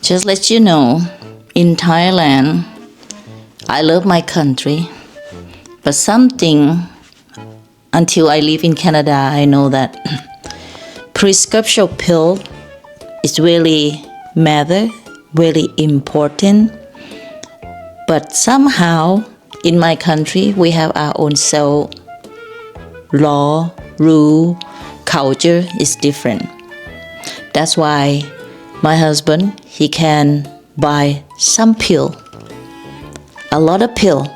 Just let you know, in Thailand, I love my country, but something until I live in Canada, I know that prescription pill is really matter, really important. But somehow in my country, we have our own self law, rule, culture is different. That's why my husband, he can buy some pill, a lot of pill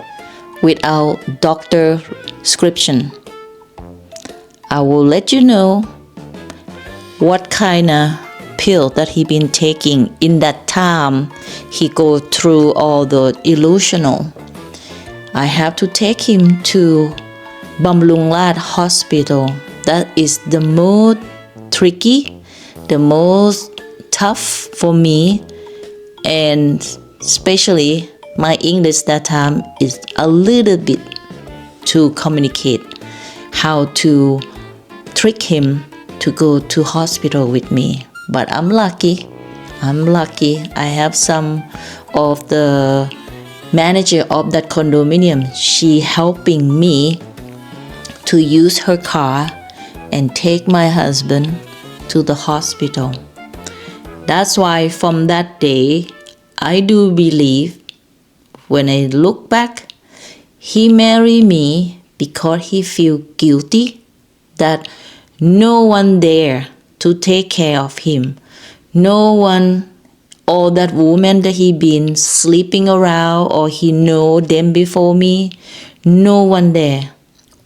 without doctor prescription. I will let you know what kind of pill that he been taking in that time he go through all the illusional. I have to take him to Bamlunglat Hospital. That is the most tricky, the most tough for me, and especially my English that time is a little bit to communicate how to trick him to go to hospital with me. But I'm lucky. I have some of the manager of that condominium. She helping me to use her car and take my husband to the hospital. That's why from that day, I do believe when I look back, he married me because he feel guilty that no one there to take care of him. No one, all that woman that he been sleeping around or he know them before me, no one there.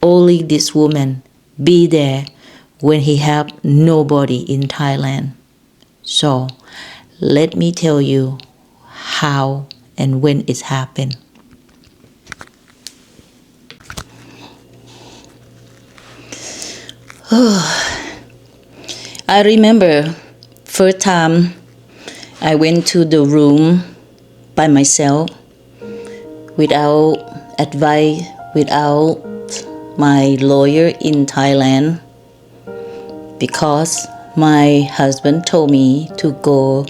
Only this woman be there when he have nobody in Thailand. So let me tell you how and when it happened. I remember first time I went to the room by myself without advice, without my lawyer in Thailand, because my husband told me to go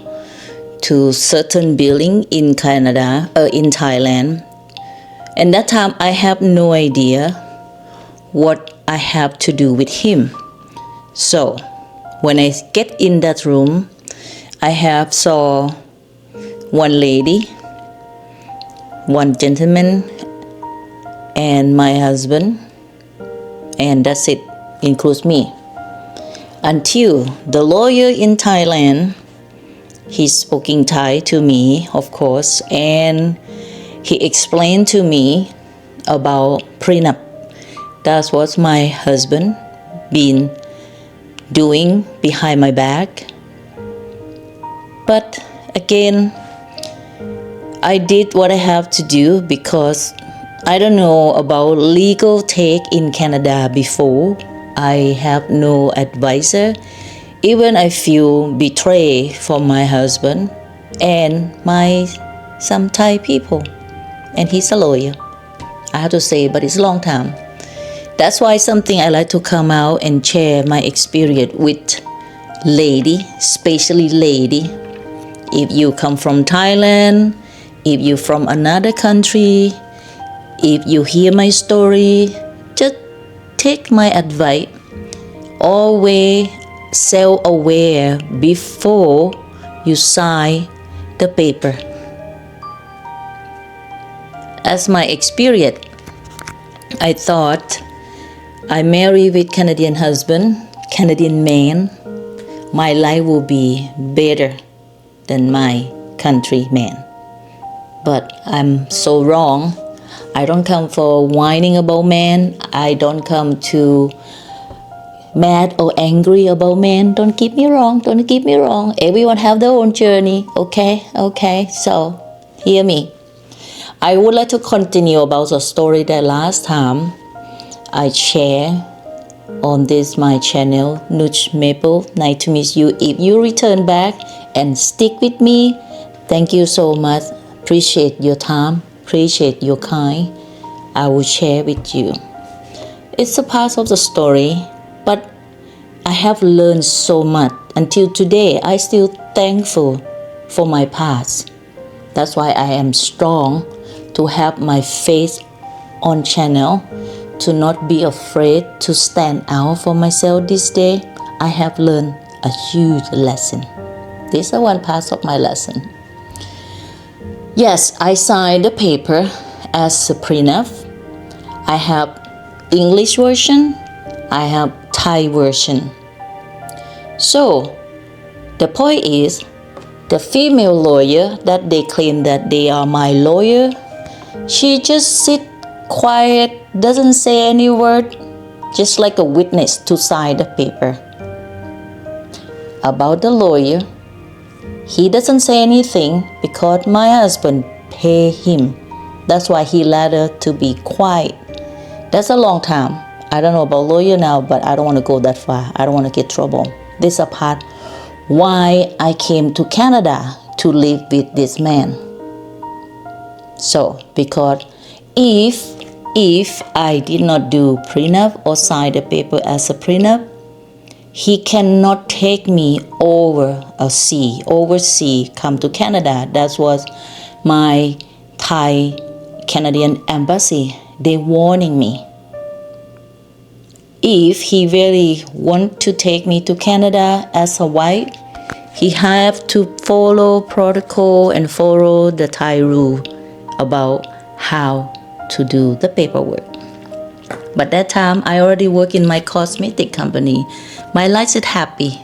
to certain building in Canada, in Thailand. And that time I have no idea what I have to do with him. So when I get in that room, I have saw one lady, one gentleman, and my husband, and that's it, includes me. Until the lawyer in Thailand, he speaking Thai to me, of course, and he explained to me about prenup. That's what my husband been doing behind my back. But again, I did what I have to do because I don't know about legal take in Canada before. I have no advisor. Even I feel betrayed from my husband and some Thai people. And he's a lawyer. I have to say, but it's a long time. That's why something I like to come out and share my experience with lady, especially lady. If you come from Thailand, if you from another country, if you hear my story, just take my advice. Always self-aware before you sign the paper. As my experience, I thought I marry with Canadian husband, Canadian man, my life will be better than my country man. But I'm so wrong. I don't come for whining about man. I don't come to mad or angry about man. Don't get me wrong. Everyone have their own journey. Okay. So hear me. I would like to continue about the story that last time I share on this my channel, NuchMaple. Nice to meet you. If you return back and stick with me, thank you so much. Appreciate your time. Appreciate your kind. I will share with you. It's a part of the story, but I have learned so much. Until today, I still thankful for my past. That's why I am strong to have my face on channel, to not be afraid to stand out for myself this day. I have learned a huge lesson. This is one part of my lesson. Yes, I signed the paper as a prenup. I have English version, I have Thai version. So the point is, the female lawyer that they claim that they are my lawyer, she just sit quiet, doesn't say any word, just like a witness to sign the paper. About the lawyer, he doesn't say anything because my husband pay him. That's why he let her to be quiet. That's a long time. I don't know about lawyer now, but I don't want to go that far. I don't want to get trouble. This is a part why I came to Canada to live with this man. So, because if I did not do prenup or sign the paper as a prenup, he cannot take me overseas, come to Canada. That was my Thai Canadian embassy. They warning me. If he really want to take me to Canada as a wife, he have to follow protocol and follow the Thai rule about how to do the paperwork. But that time I already work in my cosmetic company. My life is happy.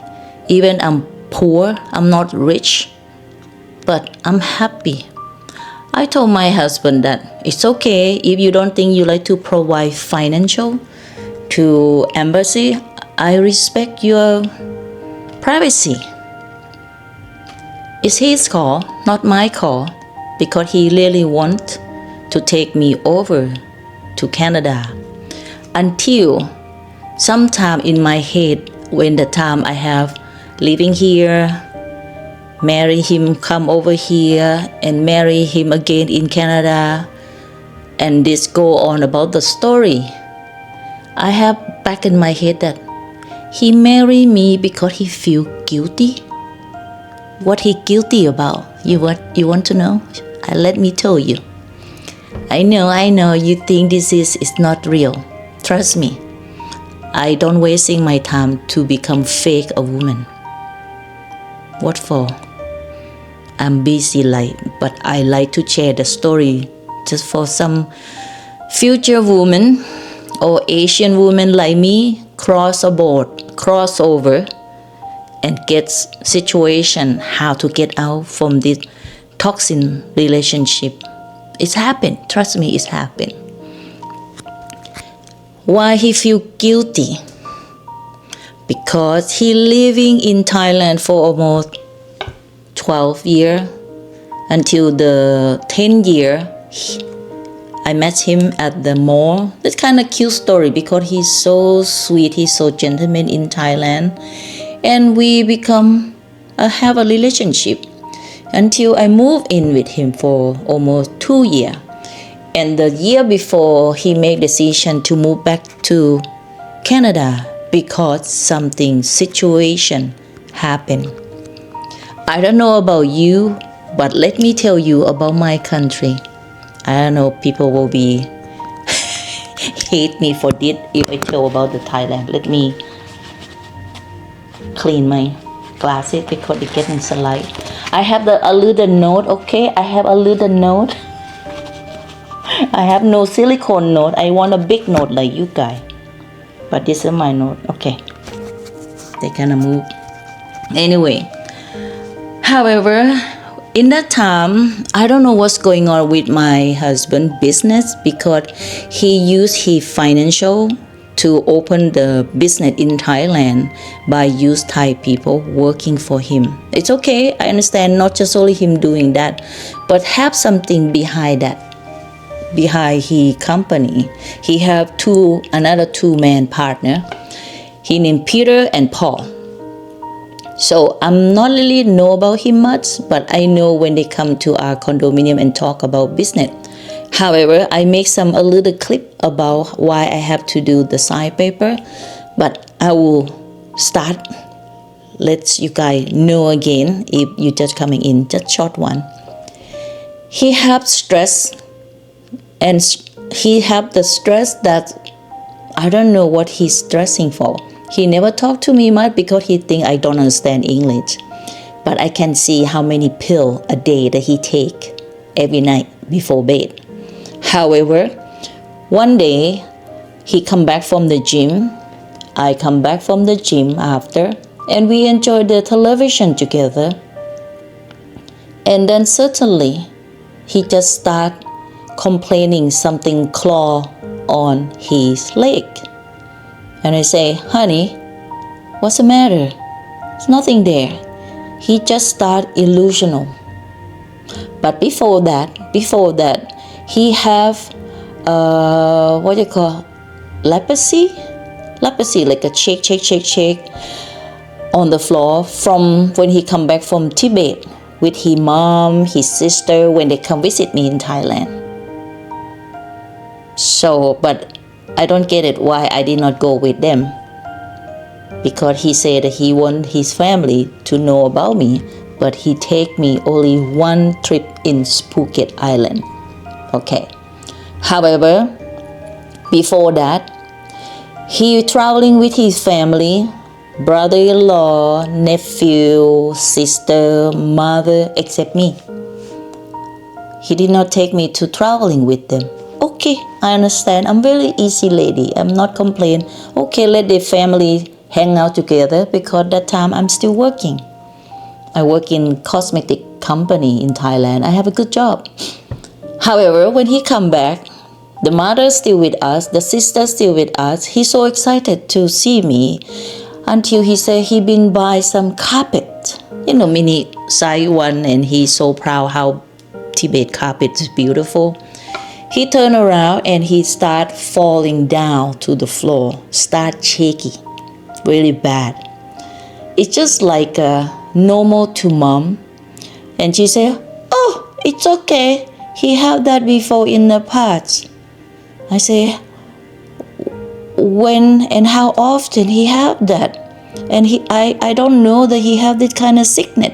Even I'm poor, I'm not rich, but I'm happy. I told my husband that it's okay if you don't think you like to provide financial to embassy. I respect your privacy. It's his call, not my call, because he really want to take me over to Canada. Until sometime in my head, when the time I have living here, marry him, come over here and marry him again in Canada, and this go on about the story. I have back in my head that he married me because he feel guilty. What he guilty about? You want to know? Let me tell you. I know you think this is not real. Trust me. I don't wasting my time to become fake a woman. What for? I'm busy but I like to share the story just for some future woman or Asian woman like me cross over and get situation how to get out from this toxic relationship. It's happened. Trust me, it's happened. Why he feel guilty? Because he living in Thailand for almost 12 years until the 10th year. I met him at the mall. That's kind of cute story because he's so sweet, he's so gentleman in Thailand, and we have a relationship until I moved in with him for almost 2 years. And the year before, he made decision to move back to Canada because situation happened. I don't know about you, but let me tell you about my country. I don't know, people will be hate me for this if I tell about the Thailand. Let me clean my glasses because it's getting sunlight. I have a little note, okay? I have a little note. I have no silicone note. I want a big note like you guys. But this is my note. Okay. They kind of move. Anyway. However, in that time, I don't know what's going on with my husband's business because he used his financial to open the business in Thailand by use Thai people working for him. It's okay. I understand not just only him doing that, but have something behind that. Behind his company, he have another two-man partner. He named Peter and Paul. So I'm not really know about him much, but I know when they come to our condominium and talk about business. However, I make a little clip about why I have to do the side paper, but I will start let you guys know again if you're just coming in, just short one. He have stress, and he have the stress that I don't know what he's stressing for. He never talked to me much because he think I don't understand English. But I can see how many pills a day that he take every night before bed. However, one day he come back from the gym. I come back from the gym after, and we enjoy the television together. And then suddenly he just start complaining something claw on his leg. And I say, honey, what's the matter? There's nothing there. He just start illusional. But before that, he have what you call leprosy, like a shake on the floor from when he come back from Tibet with his mom, his sister when they come visit me in Thailand. So, but I don't get it why I did not go with them, because he said that he want his family to know about me, but he take me only one trip in Phuket Island. Okay. However, before that, he traveling with his family, brother-in-law, nephew, sister, mother, except me. He did not take me to traveling with them. Okay, I understand. I'm very easy lady. I'm not complaining. Okay, let the family hang out together, because that time I'm still working. I work in cosmetic company in Thailand. I have a good job. However, when he come back, the mother still with us, the sister still with us. He's so excited to see me until he said he been buy some carpet, mini size one, and he's so proud how Tibet carpet is beautiful. He turned around and he start falling down to the floor, start shaky, really bad. It's just like normal to mom. And she said, oh, it's okay. He had that before in the past. I say, when and how often he have that? And I don't know that he have this kind of sickness.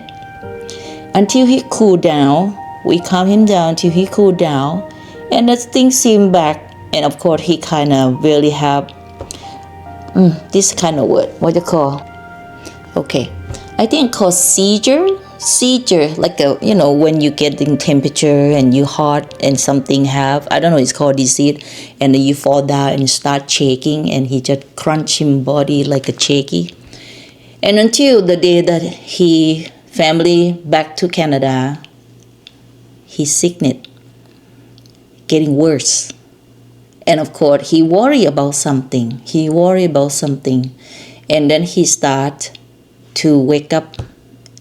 Until he cool down, we calm him down till he cool down, and the thing seem back. And of course, he kind of really have this kind of word. What you call? Okay, I think called seizure, like when you get in temperature and you heart and something have, I don't know, it's called disease, and then you fall down and start shaking, and he just crunch him body like a shaky. And until the day that he family back to Canada, his sickness getting worse. And of course, he worry about something. And then he start to wake up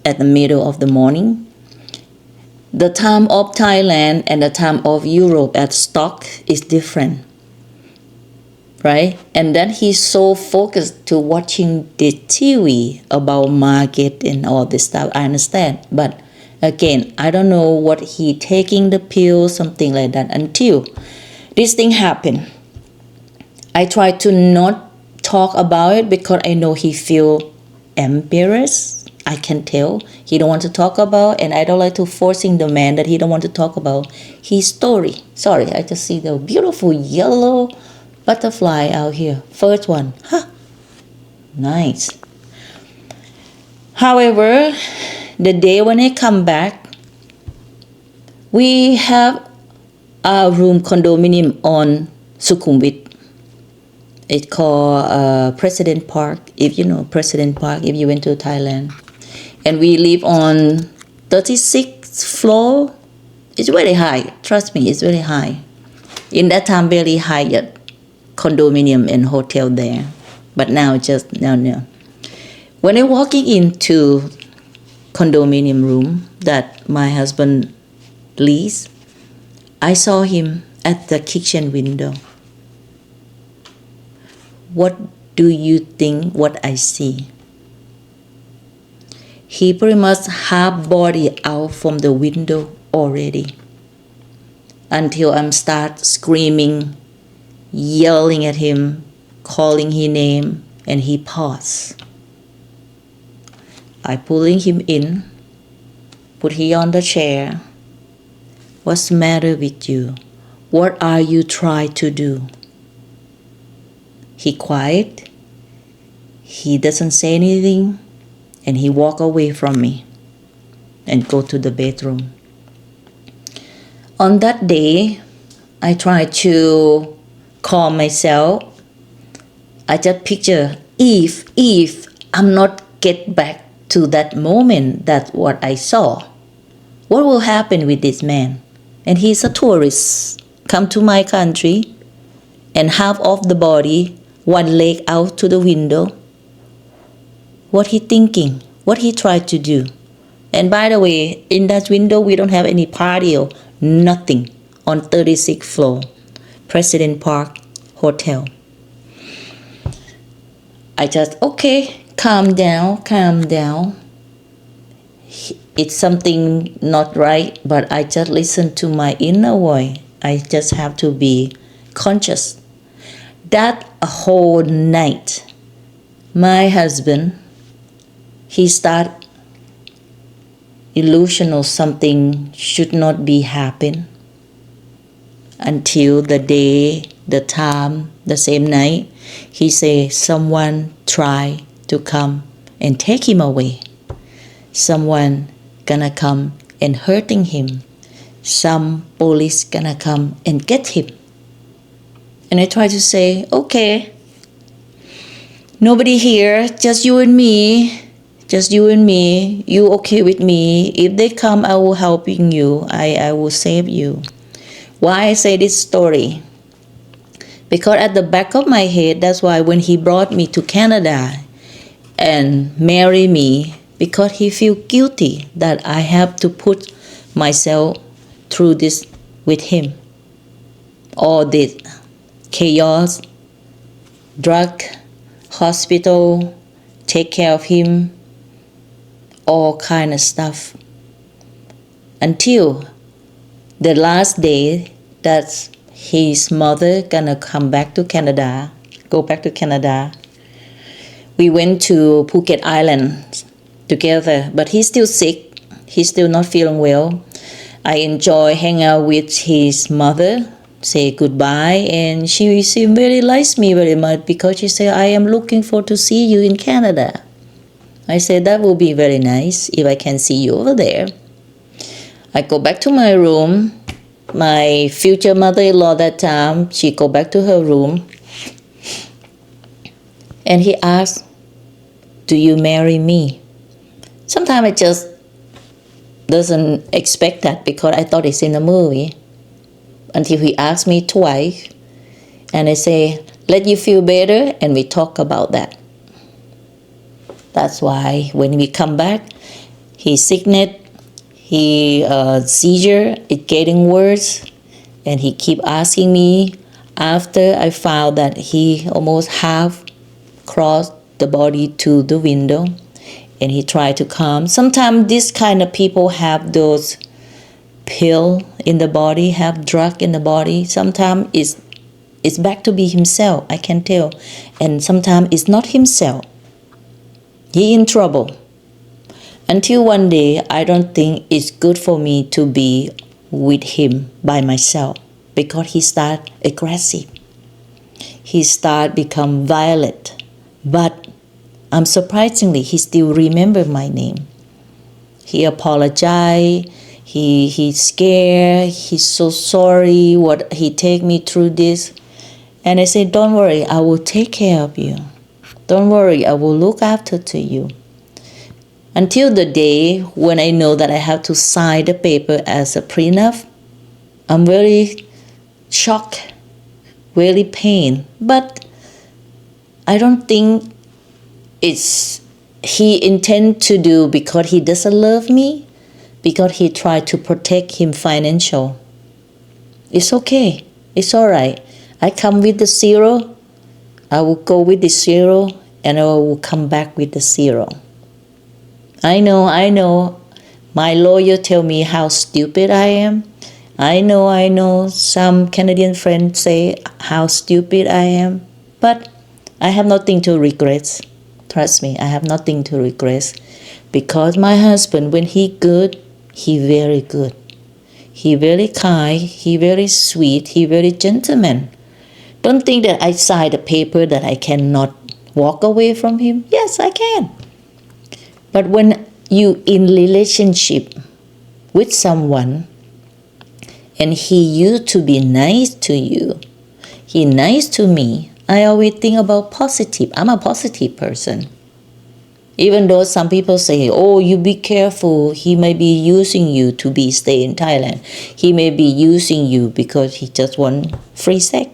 at the middle of the morning. The time of Thailand and the time of Europe at stock is different, right? And then he's so focused to watching the TV about market and all this stuff. I understand, but again, I don't know what he taking the pill, something like that, until this thing happened. I try to not talk about it because I know he feel embarrassed. I can tell he don't want to talk about, and I don't like to forcing the man that he don't want to talk about his story. Sorry, I just see the beautiful yellow butterfly out here. First one, nice. However, the day when I come back, we have a room condominium on Sukhumvit. It's called President Park, if you know President Park, if you went to Thailand. And we live on 36th floor. It's very high. Trust me, it's very high. In that time, very high yet condominium and hotel there. But now, now. When I'm walking into condominium room that my husband leased, I saw him at the kitchen window. What do you think what I see? He pretty much half body out from the window already. Until I'm start screaming, yelling at him, calling his name, and he paused. I pulling him in, put him on the chair. What's the matter with you? What are you trying to do? He quiet. He doesn't say anything, and he walk away from me and go to the bedroom. On that day, I try to calm myself. I just picture if I'm not get back to that moment, that's what I saw. What will happen with this man? And he's a tourist, come to my country, and half of the body, one leg out to the window. What he thinking? What he tried to do? And by the way, in that window, we don't have any patio, nothing, on 36th floor, President Park Hotel. I just, okay, calm down. It's something not right, but I just listen to my inner voice. I just have to be conscious. That whole night, my husband, he start illusional something should not be happen until the day, the time, the same night, he say someone try to come and take him away. Someone gonna come and hurting him. Some police gonna come and get him. And I try to say, okay, nobody here, just you and me. You okay with me? If they come, I will helping you. I will save you. Why I say this story? Because at the back of my head, that's why when he brought me to Canada and marry me, because he feel guilty that I have to put myself through this with him. All this chaos, drug, hospital, take care of him, all kind of stuff. Until the last day that his mother gonna come back to Canada, go back to Canada. We went to Phuket Island together, but he's still sick. He's still not feeling well. I enjoy hanging out with his mother, say goodbye, and she really likes me very much because she said, I am looking forward to see you in Canada. I said, that will be very nice if I can see you over there. I go back to my room. My future mother-in-law that time, she go back to her room. And he asked, do you marry me? Sometimes I just doesn't expect that because I thought it's in a movie. Until he asked me twice. And I say, let you feel better, and we talk about that. That's why when we come back, his sickness, his seizure is getting worse, and he keep asking me after I found that he almost half crossed the body to the window, and he tried to calm. Sometimes this kind of people have those pill in the body, have drug in the body. Sometimes it's back to be himself, I can tell, and sometimes it's not himself. He in trouble. Until one day, I don't think it's good for me to be with him by myself because he start aggressive. He start become violent. But surprisingly, he still remember my name. He apologized. He's scared. He's so sorry what he take me through this. And I said, don't worry, I will take care of you. Don't worry, I will look after to you. Until the day when I know that I have to sign the paper as a prenup, I'm very shocked, really pain. But I don't think it's he intend to do because he doesn't love me, because he tried to protect him financial. It's okay. It's all right. I come with the zero. I will go with the zero, and I will come back with the zero. I know. My lawyer tell me how stupid I am. I know. Some Canadian friends say how stupid I am. But I have nothing to regret. Trust me, I have nothing to regret. Because my husband, when he good, he very good. He very kind, he very sweet, he very gentleman. Don't think that I signed a paper that I cannot walk away from him. Yes, I can. But when you in relationship with someone and he used to be nice to you, he nice to me, I always think about positive. I'm a positive person. Even though some people say, oh, you be careful, he may be using you to be stay in Thailand. He may be using you because he just want free sex.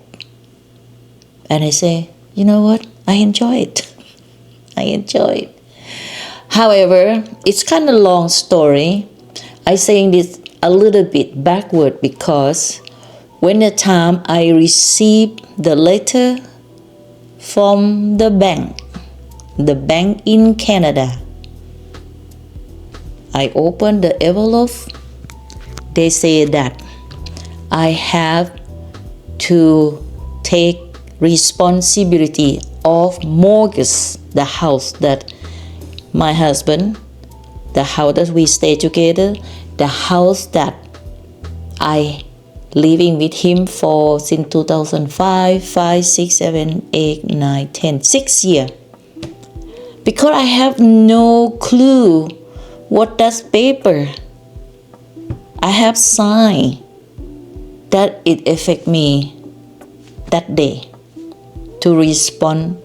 And I say, you know what? I enjoy it. I enjoy it. However, it's kind of long story. I saying this a little bit backward because when the time I received the letter from the bank in Canada, I opened the envelope. They say that I have to take responsibility of mortgage the house that my husband, the house that we stay together, the house that I living with him for since 2005, 5, 6, 7, 8, 9, 10, 6 years. Because I have no clue what that paper I have signed that it affect me that day to respond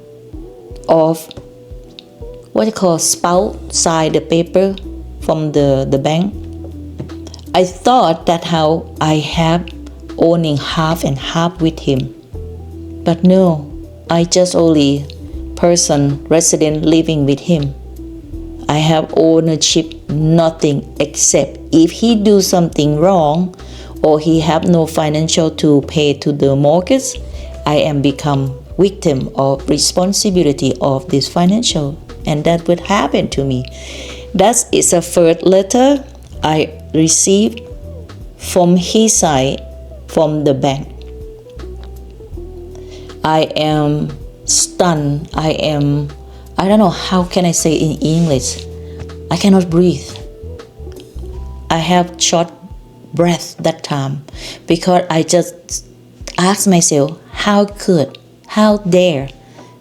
of what you call spouse sign the paper from the bank. I thought that how I have owning half and half with him. But no, I just only person resident living with him. I have ownership nothing except if he do something wrong or he have no financial to pay to the mortgage, I am become victim of responsibility of this financial, and that would happen to me. That is a first letter I received from his side from the bank. I am stunned. I don't know how can I say in English. I cannot breathe. I have short breath that time because I just asked myself, how dare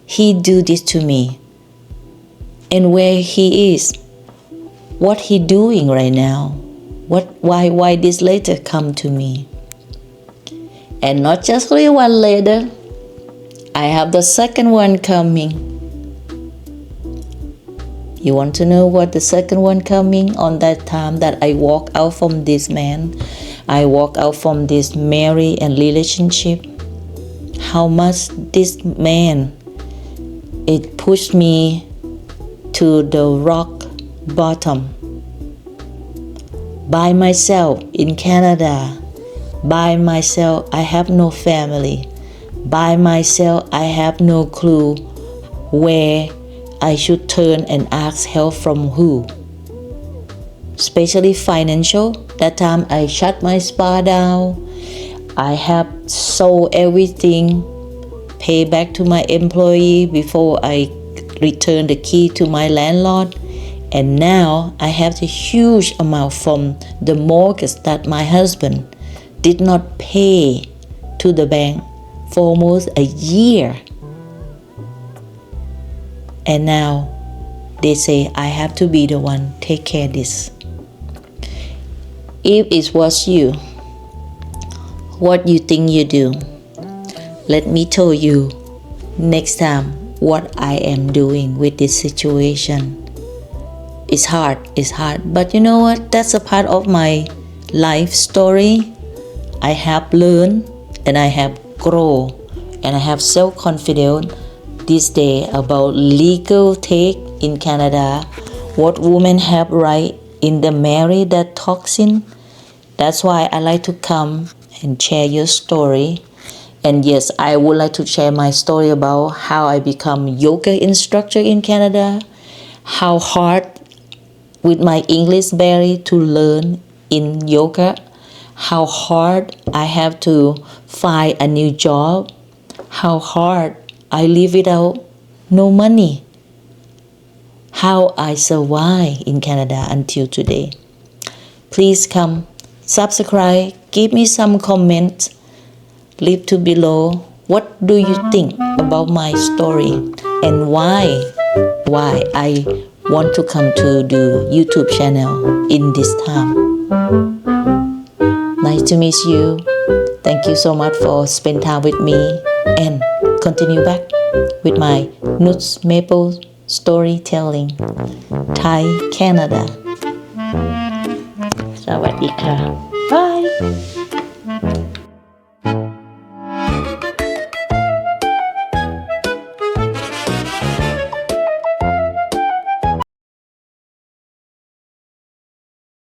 he do this to me? And where he is, what he doing right now? Why this letter come to me? And not just only one letter, I have the second one coming. You want to know what the second one coming on that time that I walk out from this man? I walk out from this marriage and relationship. How much this man, it pushed me to the rock bottom. By myself in Canada. By myself, I have no family. By myself, I have no clue where I should turn and ask help from who. Especially financial. That time I shut my spa down. I have sold everything, pay back to my employee before I return the key to my landlord. And now I have the huge amount from the mortgage that my husband did not pay to the bank for almost a year. And now they say I have to be the one take care of this. If it was you, what you think you do? Let me tell you next time what I am doing with this situation. It's hard, but you know what? That's a part of my life story. I have learned and I have grown and I have self-confidence this day about legal take in Canada, what women have right in the marriage that toxin. That's why I like to come and share your story. And yes, I would like to share my story about how I become yoga instructor in Canada, how hard with my English barrier to learn in yoga, how hard I have to find a new job, how hard I live without no money. how I survive in Canada until today. Please come, subscribe, give me some comments, leave to below. What do you think about my story and why I want to come to the YouTube channel in this time? Nice to meet you. Thank you so much for spending time with me and continue back with my NuchMaple storytelling Thai Canada สวัสดีค่ะ Bye